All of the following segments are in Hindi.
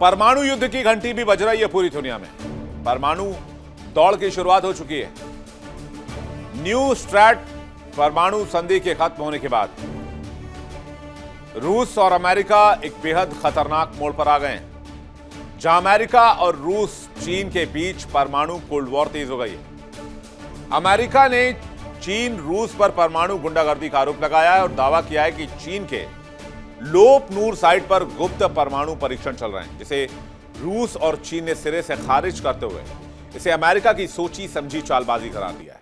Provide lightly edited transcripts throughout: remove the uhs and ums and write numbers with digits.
परमाणु युद्ध की घंटी भी बज रही है पूरी दुनिया में। परमाणु दौड़ की शुरुआत हो चुकी है। न्यू स्टार्ट परमाणु संधि के खत्म होने के बाद रूस और अमेरिका एक बेहद खतरनाक मोड़ पर आ गए हैं, जहां अमेरिका और रूस चीन के बीच परमाणु कोल्ड वॉर तेज हो गई है। अमेरिका ने चीन रूस पर परमाणु गुंडागर्दी का आरोप लगाया है और दावा किया है कि चीन के लोप नूर साइट पर गुप्त परमाणु परीक्षण चल रहे हैं, जिसे रूस और चीन ने सिरे से खारिज करते हुए इसे अमेरिका की सोची समझी चालबाजी करार दिया है।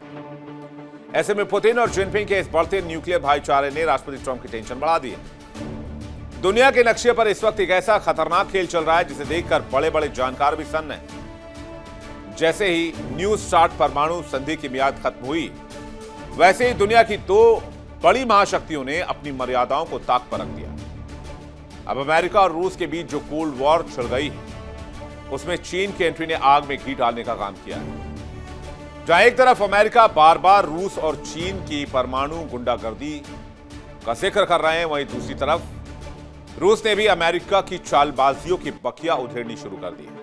ऐसे में पुतिन और जिनपिंग के इस बढ़ते न्यूक्लियर भाईचारे ने राष्ट्रपति ट्रंप की टेंशन बढ़ा दी है। दुनिया के नक्शे पर इस वक्त एक ऐसा खतरनाक खेल चल रहा है जिसे देखकर बड़े बड़े जानकार भी सन्न हैं। जैसे ही न्यू स्टार्ट परमाणु संधि की मियाद खत्म हुई, वैसे ही दुनिया की दो बड़ी महाशक्तियों ने अपनी मर्यादाओं को ताक पर रख दिया। अब अमेरिका और रूस के बीच जो कोल्ड वॉर छिड़ गई है, उसमें चीन की एंट्री ने आग में घी डालने का काम किया है। जहां एक तरफ अमेरिका बार बार रूस और चीन की परमाणु गुंडागर्दी का जिक्र कर रहे हैं, वहीं दूसरी तरफ रूस ने भी अमेरिका की चालबाजियों की बखिया उधेड़नी शुरू कर दी है।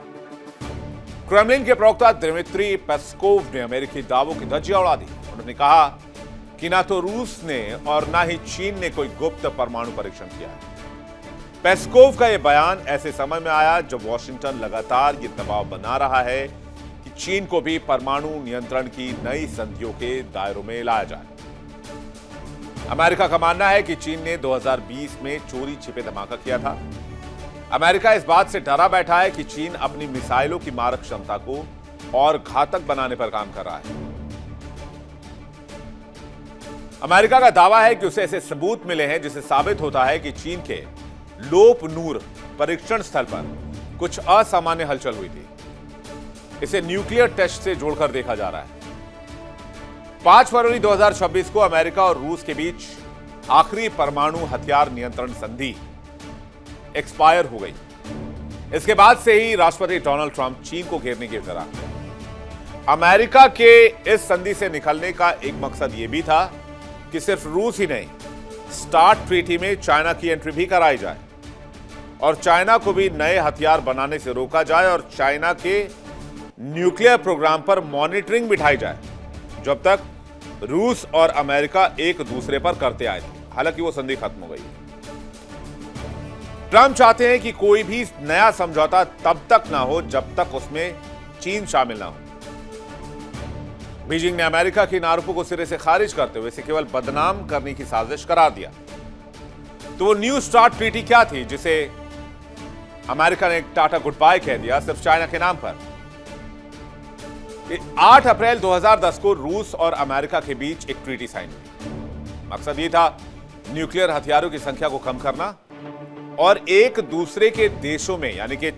क्रेमलिन के प्रवक्ता दिमित्री पेस्कोव ने अमेरिकी दावों की धज्जियां उड़ा दी। उन्होंने कहा कि ना तो रूस ने और ना ही चीन ने कोई गुप्त परमाणु परीक्षण किया है। पेस्कोव का यह बयान ऐसे समय में आया जब वॉशिंगटन लगातार ये दबाव बना रहा है कि चीन को भी परमाणु नियंत्रण की नई संधियों के दायरों में लाया जाए। अमेरिका का मानना है कि चीन ने 2020 में चोरी छिपे धमाका किया था। अमेरिका इस बात से डरा बैठा है कि चीन अपनी मिसाइलों की मारक क्षमता को और घातक बनाने पर काम कर रहा है। अमेरिका का दावा है कि उसे ऐसे सबूत मिले हैं जिससे साबित होता है कि चीन के लोप नूर परीक्षण स्थल पर कुछ असामान्य हलचल हुई थी। इसे न्यूक्लियर टेस्ट से जोड़कर देखा जा रहा है। 5 फरवरी 2026 को अमेरिका और रूस के बीच आखिरी परमाणु हथियार नियंत्रण संधि एक्सपायर हो गई। इसके बाद से ही राष्ट्रपति डोनाल्ड ट्रंप चीन को घेरने की तरह। अमेरिका के इस संधि से निकलने का एक मकसद यह भी था कि सिर्फ रूस ही नहीं, स्टार्ट ट्रीटी में चाइना की एंट्री भी कराई जाए और चाइना को भी नए हथियार बनाने से रोका जाए और चाइना के न्यूक्लियर प्रोग्राम पर मॉनिटरिंग बिठाई जाए, जब तक रूस और अमेरिका एक दूसरे पर करते आए थे। हालांकि वो संधि खत्म हो गई। ट्रंप चाहते हैं कि कोई भी नया समझौता तब तक ना हो जब तक उसमें चीन शामिल ना हो। बीजिंग ने अमेरिका के इन आरोपों को सिरे से खारिज करते हुए इसे केवल बदनाम करने की साजिश करार दिया। तो वो न्यू स्टार्ट ट्रीटी क्या थी जिसे अमेरिका ने टाटा गुड बाय कह दिया सिर्फ चाइना के नाम पर? 8 अप्रैल 2010 को रूस और अमेरिका के बीच एक ट्रीटी साइन हुई। मकसद ये था न्यूक्लियर हथियारों की संख्या को कम करना और एक दूसरे के देशों में, यानी कि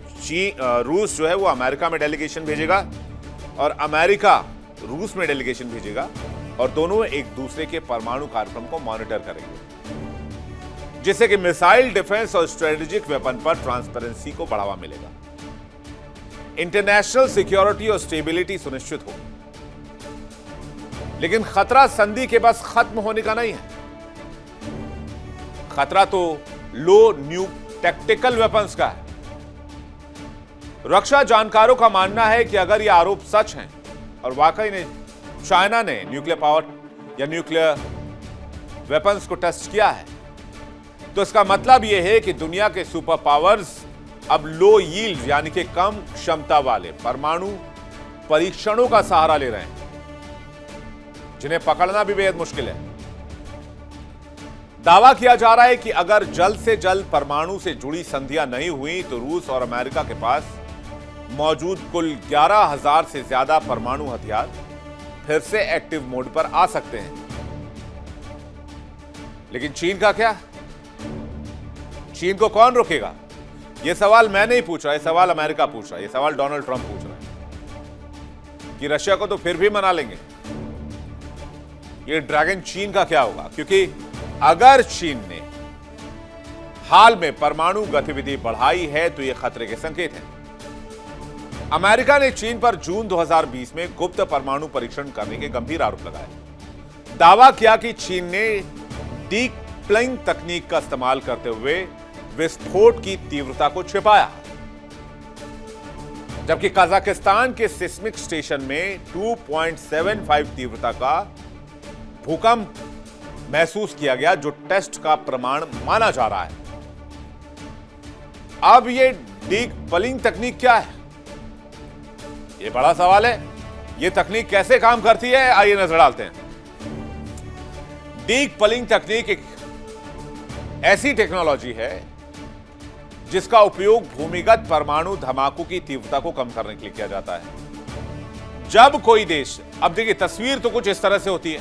रूस जो है वो अमेरिका में डेलीगेशन भेजेगा और अमेरिका रूस में डेलीगेशन भेजेगा और दोनों एक दूसरे के परमाणु कार्यक्रम को मॉनिटर करेंगे, जिससे कि मिसाइल डिफेंस और स्ट्रेटेजिक वेपन पर ट्रांसपेरेंसी को बढ़ावा मिलेगा, इंटरनेशनल सिक्योरिटी और स्टेबिलिटी सुनिश्चित हो। लेकिन खतरा संधि के बस खत्म होने का नहीं है। खतरा तो लो न्यू टैक्टिकल वेपन्स का है। रक्षा जानकारों का मानना है कि अगर ये आरोप सच हैं और वाकई में चाइना ने न्यूक्लियर पावर या न्यूक्लियर वेपन्स को टेस्ट किया है, तो इसका मतलब यह है कि दुनिया के सुपर पावर्स अब लो यील्ड यानी कि कम क्षमता वाले परमाणु परीक्षणों का सहारा ले रहे हैं, जिन्हें पकड़ना भी बेहद मुश्किल है। दावा किया जा रहा है कि अगर जल्द से जल्द परमाणु से जुड़ी संधियां नहीं हुई तो रूस और अमेरिका के पास मौजूद कुल 11,000 से ज्यादा परमाणु हथियार फिर से एक्टिव मोड पर आ सकते हैं। लेकिन चीन का क्या? चीन को कौन रोकेगा? यह सवाल मैं नहीं पूछ रहा, यह सवाल अमेरिका पूछ रहा है, यह सवाल डोनाल्ड ट्रंप पूछ रहा है कि रशिया को तो फिर भी मना लेंगे। यह ड्रैगन चीन का क्या होगा? क्योंकि अगर चीन ने हाल में परमाणु गतिविधि बढ़ाई है तो यह खतरे के संकेत हैं। अमेरिका ने चीन पर जून 2020 में गुप्त परमाणु परीक्षण करने के गंभीर आरोप लगाए। दावा किया कि चीन ने डीकप्लिंग तकनीक का इस्तेमाल करते हुए विस्फोट की तीव्रता को छिपाया। जबकि कजाकिस्तान के सिस्मिक स्टेशन में 2.75 तीव्रता का भूकंप महसूस किया गया, जो टेस्ट का प्रमाण माना जा रहा है। अब ये डीकपलिंग तकनीक क्या है, ये बड़ा सवाल है। ये तकनीक कैसे काम करती है, आइए नजर डालते हैं। डीकपलिंग तकनीक एक ऐसी टेक्नोलॉजी है जिसका उपयोग भूमिगत परमाणु धमाकों की तीव्रता को कम करने के लिए किया जाता है। जब कोई देश, अब देखिए तस्वीर तो कुछ इस तरह से होती है,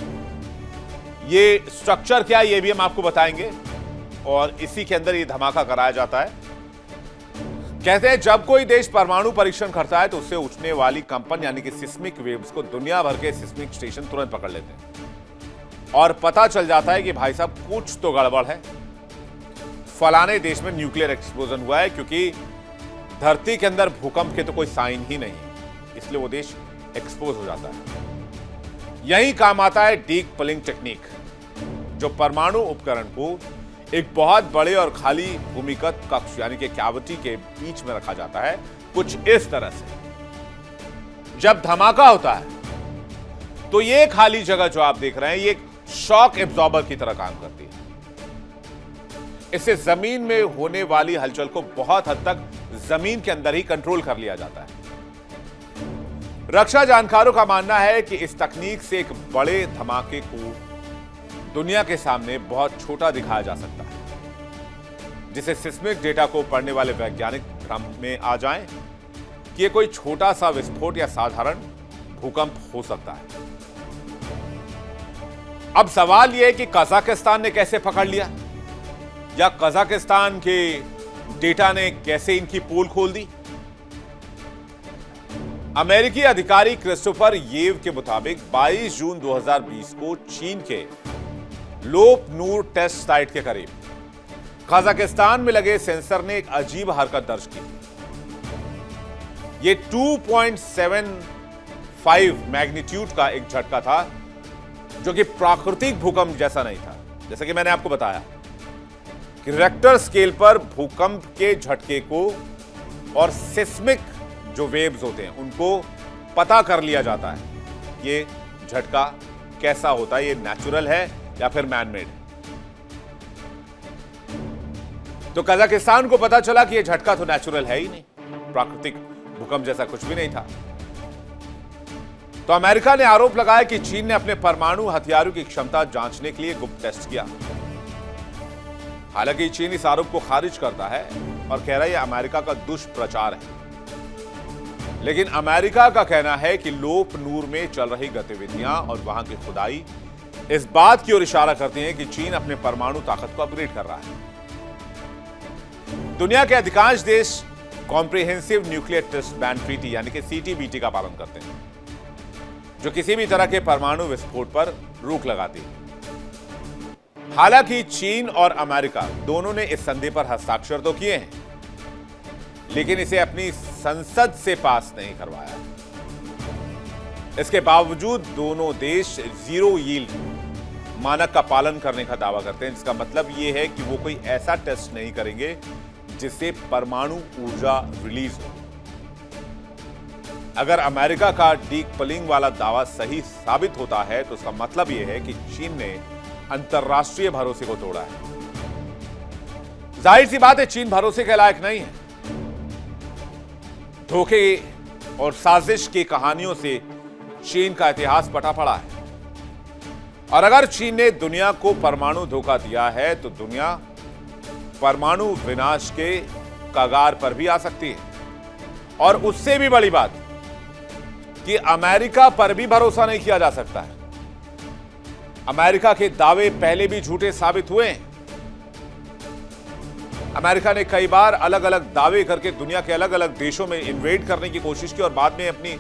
ये स्ट्रक्चर क्या है ये भी हम आपको बताएंगे, और इसी के अंदर ये धमाका कराया जाता है। कहते हैं जब कोई देश परमाणु परीक्षण करता है तो उससे उठने वाली कंपन यानी कि सिस्मिक वेव्स को दुनिया भर के सिस्मिक स्टेशन तुरंत पकड़ लेते हैं और पता चल जाता है कि भाई साहब कुछ तो गड़बड़ है, फलाने देश में न्यूक्लियर एक्सप्लोजन हुआ है, क्योंकि धरती के अंदर भूकंप के तो कोई साइन ही नहीं है, इसलिए वो देश एक्सपोज हो जाता है। यही काम आता है डीकपलिंग टेक्निक, जो परमाणु उपकरण को एक बहुत बड़े और खाली भूमिगत कक्ष यानी कि कैविटी के बीच में रखा जाता है, कुछ इस तरह से। जब धमाका होता है तो ये खाली जगह जो आप देख रहे हैं, ये शॉक एब्जॉर्बर की तरह काम करती है। इससे जमीन में होने वाली हलचल को बहुत हद तक जमीन के अंदर ही कंट्रोल कर लिया जाता है। रक्षा जानकारों का मानना है कि इस तकनीक से एक बड़े धमाके को दुनिया के सामने बहुत छोटा दिखाया जा सकता है, जिससे सिस्मिक डेटा को पढ़ने वाले वैज्ञानिक भ्रम में आ जाएं कि यह कोई छोटा सा विस्फोट या साधारण भूकंप हो सकता है। अब सवाल यह है कि कजाकिस्तान ने कैसे पकड़ लिया, या कजाकिस्तान के डेटा ने कैसे इनकी पोल खोल दी। अमेरिकी अधिकारी क्रिस्टोफर येव के मुताबिक 22 जून 2020 को चीन के लोप नूर टेस्ट साइट के करीब कजाकिस्तान में लगे सेंसर ने एक अजीब हरकत दर्ज की। यह 2.75 मैग्नीट्यूड का एक झटका था, जो कि प्राकृतिक भूकंप जैसा नहीं था। जैसा कि मैंने आपको बताया कि रिक्टर स्केल पर भूकंप के झटके को और सिस्मिक जो वेव्स होते हैं उनको पता कर लिया जाता है, ये झटका कैसा होता है, ये नेचुरल है या फिर मैनमेड। तो कजाकिस्तान को पता चला कि यह झटका तो नेचुरल है ही नहीं, प्राकृतिक भूकंप जैसा कुछ भी नहीं था। तो अमेरिका ने आरोप लगाया कि चीन ने अपने परमाणु हथियारों की क्षमता जांचने के लिए गुप्त टेस्ट किया। हालांकि चीन इस आरोप को खारिज करता है और कह रहा है यह अमेरिका का दुष्प्रचार है। लेकिन अमेरिका का कहना है कि लोप नूर में चल रही गतिविधियां और वहां की खुदाई इस बात की ओर इशारा करती हैं कि चीन अपने परमाणु ताकत को अपग्रेड कर रहा है। दुनिया के अधिकांश देश comprehensive nuclear test ban treaty यानी कि सीटीबीटी का पालन करते हैं, जो किसी भी तरह के परमाणु विस्फोट पर रोक लगाती है। हालांकि चीन और अमेरिका दोनों ने इस संधि पर हस्ताक्षर तो किए हैं, लेकिन इसे अपनी संसद से पास नहीं करवाया। इसके बावजूद दोनों देश जीरो यील्ड मानक का पालन करने का दावा करते हैं, जिसका मतलब यह है कि वो कोई ऐसा टेस्ट नहीं करेंगे जिससे परमाणु ऊर्जा रिलीज हो। अगर अमेरिका का डीकपलिंग वाला दावा सही साबित होता है तो उसका मतलब यह है कि चीन ने अंतरराष्ट्रीय भरोसे को तोड़ा है। जाहिर सी बात है चीन भरोसे के लायक नहीं है। धोखे और साजिश की कहानियों से चीन का इतिहास पटा पड़ा है, और अगर चीन ने दुनिया को परमाणु धोखा दिया है तो दुनिया परमाणु विनाश के कगार पर भी आ सकती है। और उससे भी बड़ी बात कि अमेरिका पर भी भरोसा नहीं किया जा सकता है। अमेरिका के दावे पहले भी झूठे साबित हुए हैं। अमेरिका ने कई बार अलग अलग दावे करके दुनिया के अलग अलग देशों में इन्वेड करने की कोशिश की और बाद में अपनी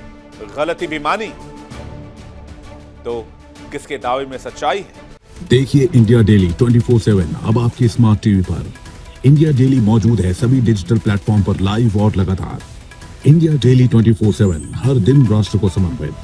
गलती भी मानी। तो किसके दावे में सच्चाई है? देखिए इंडिया डेली 24/7 अब आपके स्मार्ट टीवी पर। इंडिया डेली मौजूद है सभी डिजिटल प्लेटफॉर्म पर लाइव और लगातार। इंडिया डेली 24/7 हर दिन राष्ट्र को समर्पित।